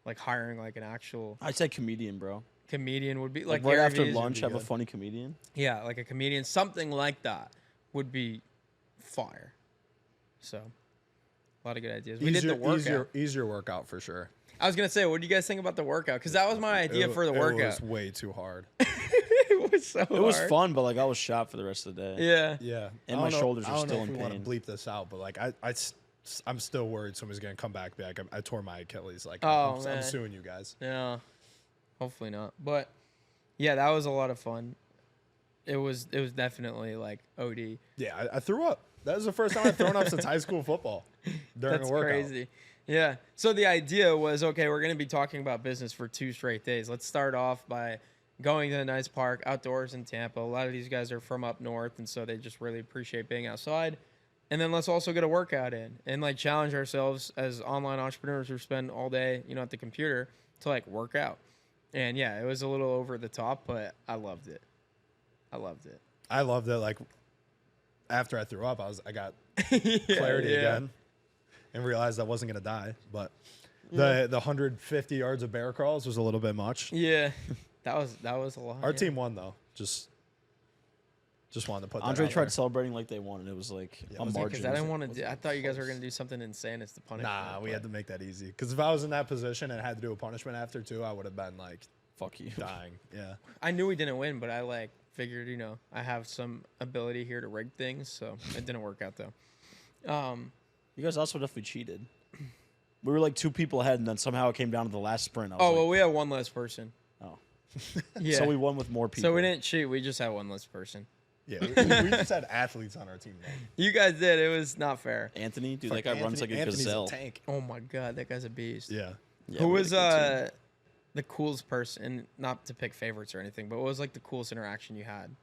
Like hiring like an actual I said comedian, bro. comedian would be Like like right Gary after Vee's would lunch, be have a good. funny comedian. Yeah, like a comedian, something like that would be fire. So, a lot of good ideas. We did the workout. Easier workout for sure. I was gonna say, what do you guys think about the workout? Because that was my idea for the It workout. was way too hard. It was so It was hard. fun, but like I was shot for the rest of the day. Yeah. Yeah. And I my don't know- shoulders are I don't still know if in we want to pain. bleep this out, but like I'm still worried somebody's gonna come back and be like, I tore my Achilles. Like, Oh, I'm man. suing you guys. Yeah. Hopefully not. But yeah, that was a lot of fun. It was definitely like OD. Yeah, I threw up. That was the first time I've thrown up since high school football during That's a workout. crazy. Yeah. So the idea was, okay, we're going to be talking about business for 2 straight days. Let's start off by going to a nice park outdoors in Tampa. A lot of these guys are from up north, and so they just really appreciate being outside. And then let's also get a workout in and like challenge ourselves as online entrepreneurs who spend all day, at the computer to like work out. And yeah, it was a little over the top, but I loved it. I loved it. Like after I threw up, I got clarity again and realized I wasn't going to die. But the 150 yards of bear crawls was a little bit much. Yeah. That was a lot. Our team won though. Just wanted to put that Andre out tried there. celebrating like they won, and it was like a margin. Because I didn't want to do. I thought you guys were going to do something insane as the punishment. Nah, we had to make that easy. Because if I was in that position and had to do a punishment after too, I would have been like Fuck you. dying. Yeah. I knew we didn't win, but I like figured, I have some ability here to rig things, so it didn't work out though. You guys also definitely cheated. We were like 2 people ahead, and then somehow it came down to the last sprint. I was Well, we had one less person. oh. Yeah. So we won with more people. So we didn't cheat. We just had one less person. Yeah. We just had athletes on our team. Though. You guys did. It was not fair. Anthony, dude, Fuck, that guy runs like a Anthony's gazelle. tank. Oh my god, that guy's a beast. Yeah. Yeah, Who we was had a good team. the coolest person? Not to pick favorites or anything, but what was like the coolest interaction you had?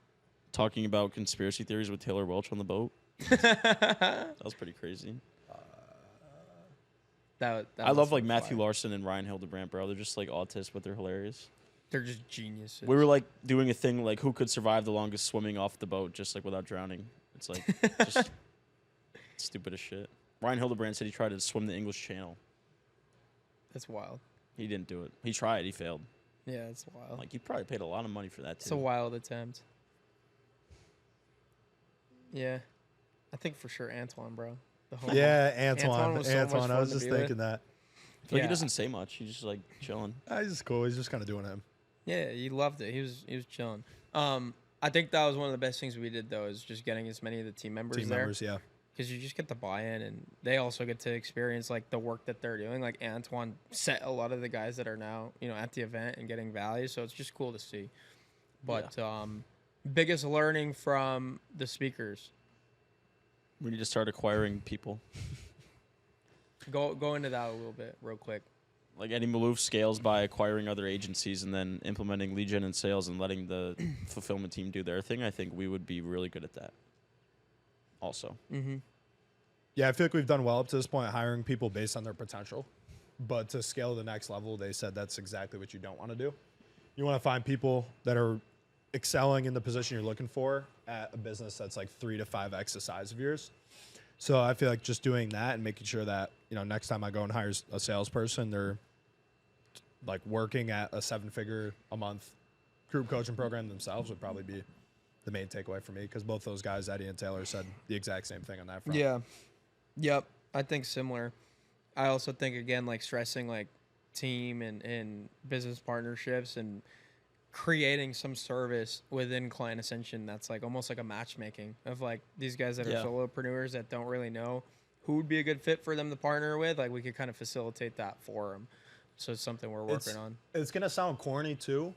Talking about conspiracy theories with Taylor Welch on the boat? That was pretty crazy. That I love must like have been Matthew fire. Larson and Ryan Hildebrandt, bro. They're just like autists, but they're hilarious. They're just geniuses. We were like doing a thing like who could survive the longest swimming off the boat just like without drowning. It's like just stupid as shit. Ryan Hildebrandt said he tried to swim the English Channel. That's wild. He didn't do it. He tried. He failed. Yeah, it's wild. Like he probably paid a lot of money for that It's a too. wild attempt. Yeah. I think for sure Antoine, bro. The whole Yeah, Antoine Antoine. was so much I fun was to just be with. thinking that. I feel like Yeah. he doesn't say much. He's just like chilling. He's just cool. He's just kind of doing him. Yeah, he loved it. He was chilling. I think that was one of the best things we did though, is just getting as many of the team members Team there. members, yeah. Because you just get the buy-in, and they also get to experience like the work that they're doing. Like Antoine set a lot of the guys that are now at the event and getting value, so it's just cool to see. But biggest learning from the speakers. We need to start acquiring people. Go into that a little bit real quick. Like Eddie Maalouf scales by acquiring other agencies and then implementing lead gen and sales and letting the fulfillment team do their thing. I think we would be really good at that. Also, Yeah, I feel like we've done well up to this point, hiring people based on their potential. But to scale to the next level, they said that's exactly what you don't want to do. You want to find people that are excelling in the position you're looking for at a business that's like 3 to 5x the size of yours. So I feel like just doing that and making sure that, next time I go and hire a salesperson, they're like working at a 7-figure a month group coaching program themselves would probably be the main takeaway for me, because both those guys, Eddie and Taylor, said the exact same thing on that front. Yeah. Yep. I think similar. I also think, again, like stressing like team and business partnerships and creating some service within Client Ascension that's like almost like a matchmaking of like these guys that are solopreneurs that don't really know who would be a good fit for them to partner with. Like we could kind of facilitate that for them. So it's something we're working on. It's going to sound corny too,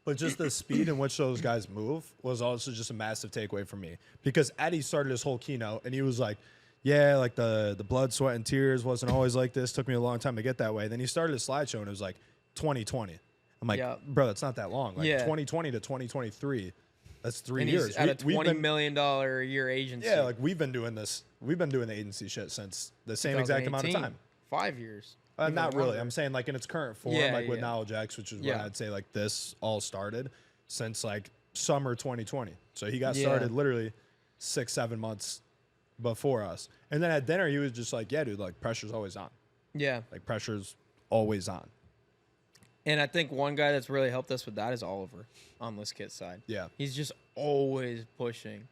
but just the speed in which those guys move was also just a massive takeaway for me, because Eddie started his whole keynote and he was like, yeah, like the blood, sweat, and tears wasn't always like this. Took me a long time to get that way. Then he started his slideshow and it was like 2020. I'm like, bro, that's not that long. Like 2020 to 2023, that's 3 And years. he's at a $20 million a year agency. Yeah, like we've been doing this. We've been doing the agency shit since the same exact amount of 2018. time. 5 years. Not Even really. longer. I'm saying like in its current form, like with Knowledge X, which is when I'd say like this all started since like summer 2020. So he got started literally 6-7 months before us. And then at dinner, he was just like, yeah, dude, like pressure's always on. Yeah. Like pressure's always on. And I think one guy that's really helped us with that is Oliver on ListKit side. Yeah. He's just always pushing.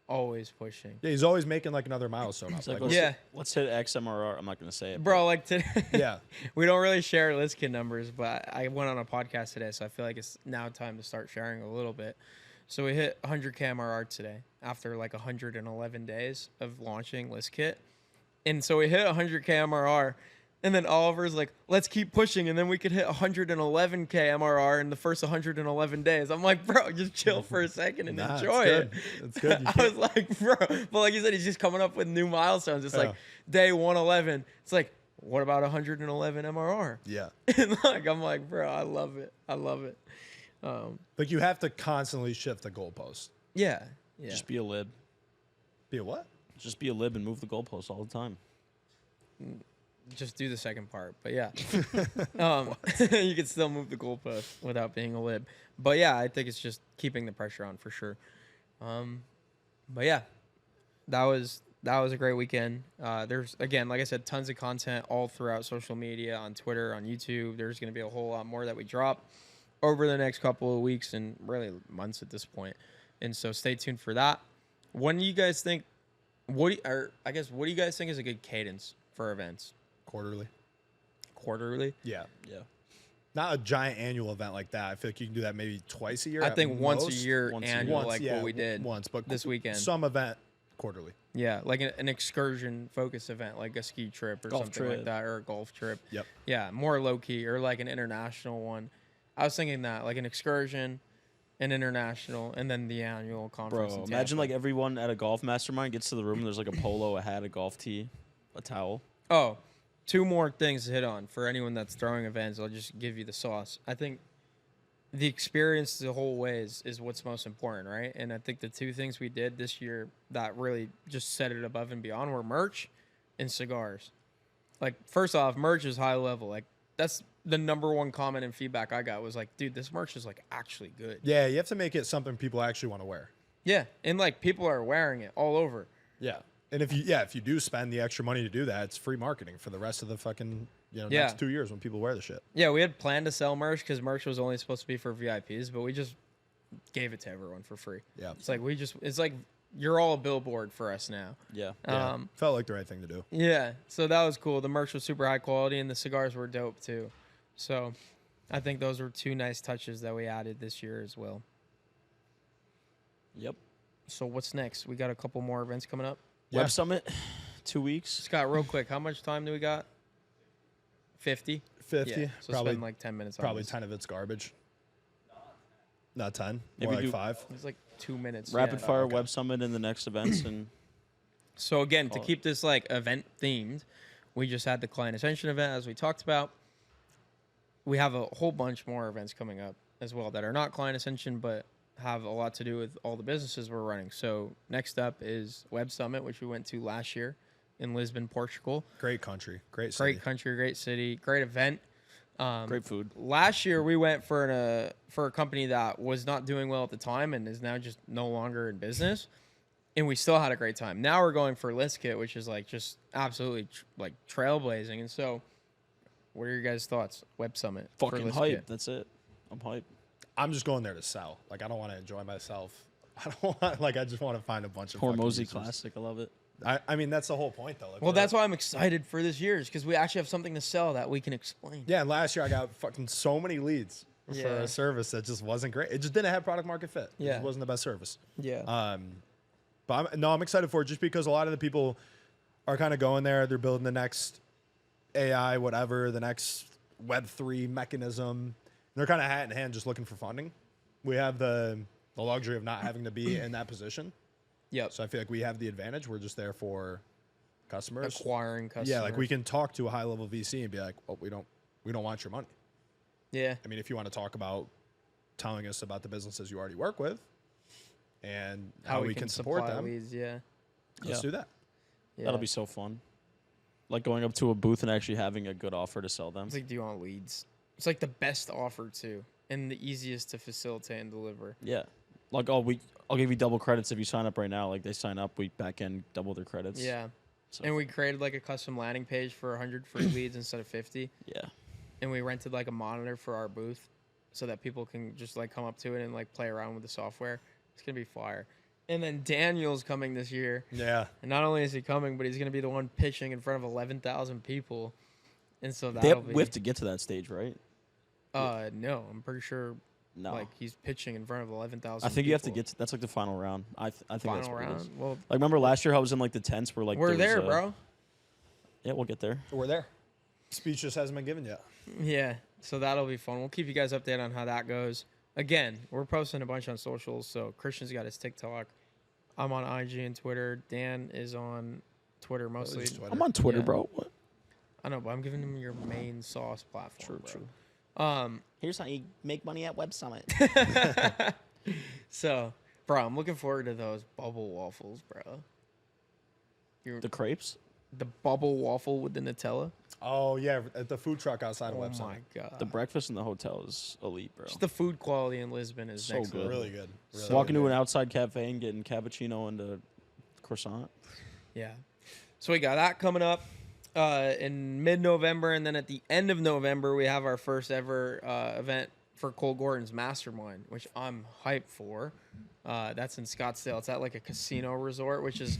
Always pushing. Yeah, he's always making like another milestone up. it's like, Like, let's hit XMRR. I'm not gonna say it, Bro, like today, yeah. we don't really share ListKit numbers, but I went on a podcast today, so I feel like it's now time to start sharing a little bit. So we hit 100K MRR today after like 111 days of launching ListKit. And so we hit 100K MRR, And then Oliver's like, let's keep pushing, and then we could hit 111K MRR in the first 111 days. I'm like, bro, just chill for a second and enjoy it. It's good. I was like, bro, but like you said, he's just coming up with new milestones. It's like day 111. It's like, what about 111 MRR? Yeah. And like, I'm like, bro, I love it. I love it. Like you have to constantly shift the goalpost. Yeah. Just be a lib. Be a what? Just be a lib and move the goalposts all the time. Just do the second part, but yeah, you can still move the goalpost without being a lib. But yeah, I think it's just keeping the pressure on for sure. But yeah, that was a great weekend. There's, again, like I said, tons of content all throughout social media, on Twitter, on YouTube. There's going to be a whole lot more that we drop over the next couple of weeks and really months at this point. And so stay tuned for that. When do you guys think? What do you guys think is a good cadence for events? Quarterly? Yeah. Not a giant annual event like that. I feel like you can do that maybe twice a year. I at think once a most. year Once a annual, year. like what we did but this weekend. Some event quarterly. Yeah, like an excursion focused event, like a ski trip or Golf something like trip. that, or a golf trip. Yep. Yeah, more low key, or like an international one. I was thinking that, like an excursion, an international, and then the annual conference. Bro, in imagine Tampa. like everyone at a golf mastermind gets to the room and there's like a polo, a hat, a golf tee, a towel. Oh, two more things to hit on for anyone that's throwing events. I'll just give you the sauce. I think the experience the whole way is what's most important, right? And I think the two things we did this year that really just set it above and beyond were merch and cigars. Like, first off, merch is high level. Like, that's the number one comment and feedback I got was like, dude, this merch is like actually good. Yeah, you have to make it something people actually want to wear. Yeah, and like people are wearing it all over. Yeah. And if you do spend the extra money to do that, it's free marketing for the rest of the fucking Yeah. next 2 years when people wear the shit. Yeah, we had planned to sell merch because merch was only supposed to be for VIPs, but we just gave it to everyone for free. Yeah. It's like it's like you're all a billboard for us now. Yeah. Yeah. Felt like the right thing to do. Yeah, so that was cool. The merch was super high quality, and the cigars were dope too. So I think those were two nice touches that we added this year as well. Yep. So what's next? We got a couple more events coming up. Yeah. Web Summit, 2 weeks. Scott, real quick, how much time do we got? 50? 50. Yeah, so probably spend like 10 minutes on probably this. 10 of it's garbage. Not 10. Maybe More like do- 5. It's like 2 minutes. Rapid yeah. fire okay. Web Summit in the next events and So again, to Call it. keep this like event themed, we just had the Client Ascension event as we talked about. We have a whole bunch more events coming up as well that are not Client Ascension, but have a lot to do with all the businesses we're running. So next up is Web Summit, which we went to last year in Lisbon, Portugal. Great country. Great city. Great country, great city, great event. great food. Last year we went for a company that was not doing well at the time and is now just no longer in business, and we still had a great time. Now we're going for ListKit, which is like just absolutely like trailblazing. And so, what are your guys' thoughts? Web Summit. for Fucking ListKit. hype. That's it. I'm hype. I'm just going there to sell. Like, I don't want to enjoy myself. I don't want, like, I just want to find a bunch of fucking Hormozy users. Classic. I love it. I mean, that's the whole point, though. Like, Well, that's why I'm excited for this year's because we actually have something to sell that we can explain. Yeah, and last year I got fucking so many leads for Yeah. a service that just wasn't great. It just didn't have product market fit. It Yeah. just wasn't the best service. Yeah. But I'm excited for it just because a lot of the people are kind of going there. They're building the next AI, whatever, the next Web3 mechanism. They're kind of hat in hand just looking for funding. We have the luxury of not having to be in that position. Yep. So I feel like we have the advantage. We're just there for customers. Acquiring customers. Yeah, like we can talk to a high level VC and be like, "Well, we don't want your money." Yeah. I mean, if you want to talk about telling us about the businesses you already work with and how we can support supply them, leads, yeah. let's do that. Yeah. That'll be so fun. Like going up to a booth and actually having a good offer to sell them. It's like, do you want leads? It's like the best offer too, and the easiest to facilitate and deliver. Yeah. Like I'll give you double credits if you sign up right now. Like they sign up, we back end double their credits. Yeah. So, And we created like a custom landing page for 100 free leads instead of 50. yeah. And we rented like a monitor for our booth so that people can just like come up to it and like play around with the software. It's going to be fire. And then Daniel's coming this year. Yeah. And not only is he coming, but he's going to be the one pitching in front of 11,000 people. And so They that'll have, be... we have to get to that stage, right? No, I'm pretty sure No. like he's pitching in front of 11,000 I think you have to people. get to, that's like the final round. I think that's Final what it is. round. Well, Like remember last year I was in like the tents where like we're there there, was, bro. Yeah, we'll get there. We're there. Speech just hasn't been given yet. Yeah, so that'll be fun. We'll keep you guys updated on how that goes. Again, we're posting a bunch on socials. So Christian's got his TikTok. I'm on IG and Twitter. Dan is on Twitter mostly. just Twitter. I'm on Twitter, Yeah. bro. What? I know, but I'm giving him your main sauce platform. True, True. Here's how you make money at Web Summit. So, bro, I'm looking forward to those bubble waffles, bro. The crepes? The bubble waffle with the Nutella. Oh yeah, at the food truck outside of Oh website. my god. The breakfast in the hotel is elite, bro. Just the food quality in Lisbon is So next good. level. Really good. Really Walking good. to an outside cafe and getting cappuccino and a croissant. Yeah. So we got that coming up in mid-November, and then at the end of November, we have our first ever event for Cole Gordon's Mastermind, which I'm hyped for. That's in Scottsdale. It's at like a casino resort, which is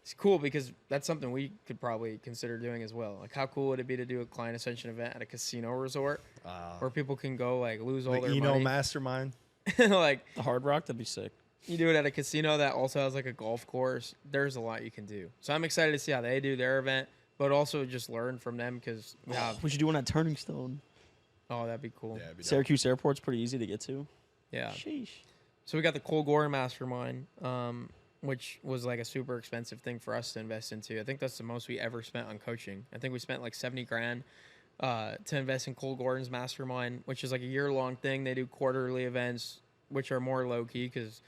it's cool because that's something we could probably consider doing as well. Like, how cool would it be to do a Client Ascension event at a casino resort where people can go like lose all The their Eno money? Mastermind. Like, The Hard Rock, that'd be sick. you do it at a casino that also has like a golf course. There's a lot you can do. So I'm excited to see how they do their event, but also just learn from them because we have. We should do one at Turning Stone. Oh, that'd be cool. Yeah, it'd be dope. Syracuse Airport's pretty easy to get to. Yeah. Sheesh. So we got the Cole Gordon Mastermind, which was like a super expensive thing for us to invest into. I think that's the most we ever spent on coaching. I think we spent like 70 grand to invest in Cole Gordon's Mastermind, which is like a year-long thing. They do quarterly events, which are more low-key because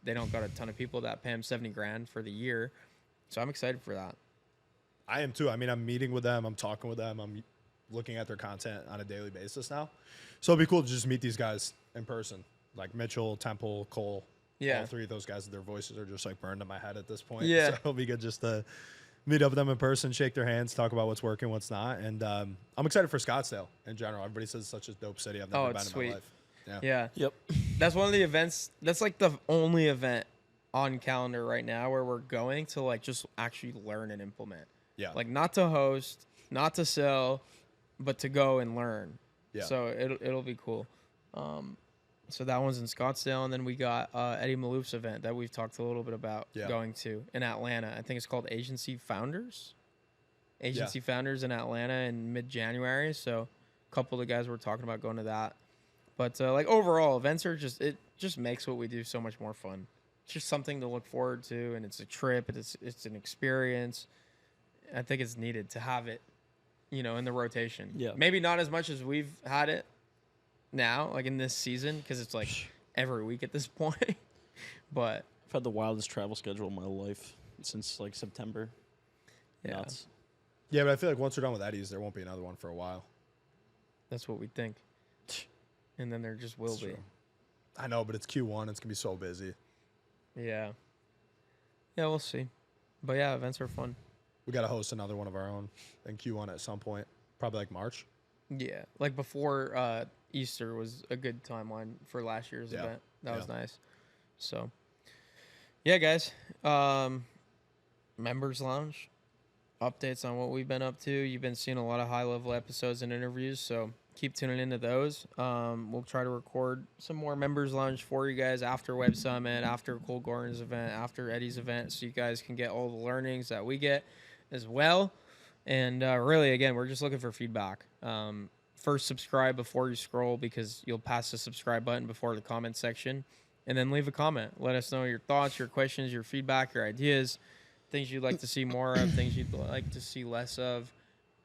they don't got a ton of people that pay them 70 grand for the year. So I'm excited for that. I am too. I mean, I'm meeting with them. I'm talking with them. I'm looking at their content on a daily basis now. So it'd be cool to just meet these guys in person, like Mitchell, Temple, Cole. Yeah. All three of those guys, their voices are just like burned in my head at this point. Yeah. So it'll be good just to meet up with them in person, shake their hands, talk about what's working, what's not. And I'm excited for Scottsdale in general. Everybody says it's such a dope city. I've never been it's in sweet. my life. Yeah. Yeah. Yep. That's one of the events. That's like the only event on calendar right now where we're going to like just actually learn and implement. Yeah. Like not to host, not to sell, but to go and learn. Yeah. So it'll be cool. So that one's in Scottsdale, and then we got Eddie Maalouf's event that we've talked a little bit about going to in Atlanta. I think it's called Agency Founders. Agency Founders in Atlanta in mid-January. So a couple of the guys were talking about going to that. But like overall, events are it just makes what we do so much more fun. It's just something to look forward to, and it's a trip. It's an experience. I think it's needed to have it, in the rotation. Yeah. Maybe not as much as we've had it now, like in this season, because it's like every week at this point. But I've had the wildest travel schedule of my life since like September. yeah, Nuts. Yeah, but I feel like once we're done with Eddie's, there won't be another one for a while. that's what we think. And then there just will It's be. true. I know, but it's Q1. It's going to be so busy. Yeah. Yeah, we'll see. But yeah, events are fun. We got to host another one of our own in Q1 at some point, probably like March. Yeah, like before Easter was a good timeline for last year's event. That was nice. So, yeah, guys. Members Lounge, updates on what we've been up to. You've been seeing a lot of high-level episodes and interviews, so keep tuning into those. We'll try to record some more Members Lounge for you guys after Web Summit, after Cole Gordon's event, after Eddie's event, so you guys can get all the learnings that we get as well. And really, again, we're just looking for feedback. First, subscribe before you scroll because you'll pass the subscribe button before the comment section. And then leave a comment. Let us know your thoughts, your questions, your feedback, your ideas, things you'd like to see more of, things you'd like to see less of.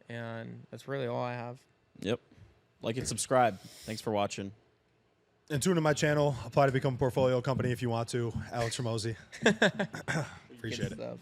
And that's really all I have. Yep. Like and subscribe. Thanks for watching. And tune in my channel. Apply to become a portfolio company if you want to. Alex Ramosi. Appreciate Good it. stuff.